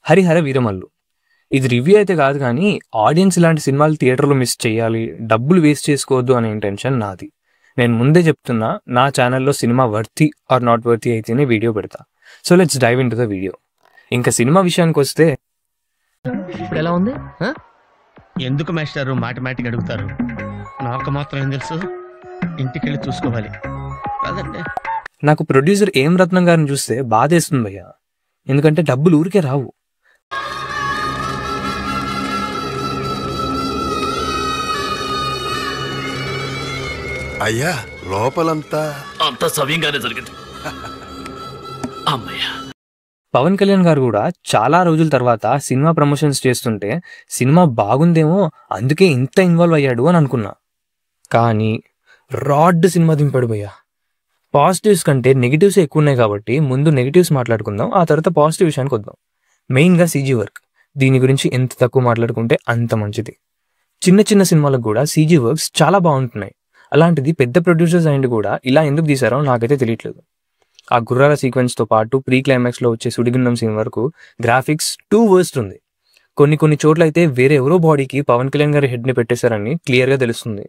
హరిహర వీరమల్లు. ఇది రివ్యూ అయితే కాదు కానీ ఆడియన్స్ ఇలాంటి సినిమాలు థియేటర్లో మిస్ చేయాలి, డబ్బులు వేస్ట్ చేసుకోవద్దు అనే ఇంటెన్షన్ నాది. నేను ముందే చెప్తున్నా, నా ఛానల్లో cinema worthy or not worthy అయితేనే వీడియో పెడతా. So let's dive into the video. ఇంకా సినిమా విషయానికి వస్తే ఇప్పుడు ఎలా ఉంది? ఎందుకు మాస్టారు మాటిమాటికి అడుగుతారు? నాకు మాత్రం ఏం తెలుసు, ఇంటికెళ్ళి చూసుకోవాలి కాదండి. నాకు ప్రొడ్యూసర్ ఏం రత్నం గారిని చూస్తే బాధేస్తుంది భయ్య. ఎందుకంటే డబ్బులు ఊరికే రావు. అయ్యా లోపలంతా అంత సవ్యంగానే జరిగింది. అమ్మయ్య. పవన్ కళ్యాణ్ గారు కూడా చాలా రోజుల తర్వాత సినిమా ప్రమోషన్స్ చేస్తుంటే సినిమా బాగుందేమో అందుకే ఇంత ఇన్వాల్వ్ అయ్యాడు అని అనుకున్నా. కానీ రాడ్ సినిమా దింపాడు భయ్య. పాజిటివ్స్ కంటే నెగిటివ్స్ ఎక్కువ ఉన్నాయి కాబట్టి ముందు నెగిటివ్స్ మాట్లాడుకుందాం, ఆ తర్వాత పాజిటివ్ విషయానికి వద్దాం. మెయిన్గా సీజీ వర్క్. దీని గురించి ఎంత తక్కువ మాట్లాడుకుంటే అంత మంచిది. చిన్న చిన్న సినిమాలకు కూడా సీజీ వర్క్స్ చాలా బాగుంటున్నాయి. అలాంటిది పెద్ద ప్రొడ్యూసర్స్ అయిన కూడా ఇలా ఎందుకు తీశారో నాకైతే తెలియట్లేదు. ఆ గుర్రాల సీక్వెన్స్తో పాటు ప్రీ క్లైమాక్స్లో వచ్చే సుడిగుండం సీన్ వరకు గ్రాఫిక్స్ టూ వర్స్ట్ ఉంది. కొన్ని చోట్ల అయితే వేరే ఎవరో బాడీకి పవన్ కళ్యాణ్ గారి హెడ్ని పెట్టేశారని క్లియర్గా తెలుస్తుంది.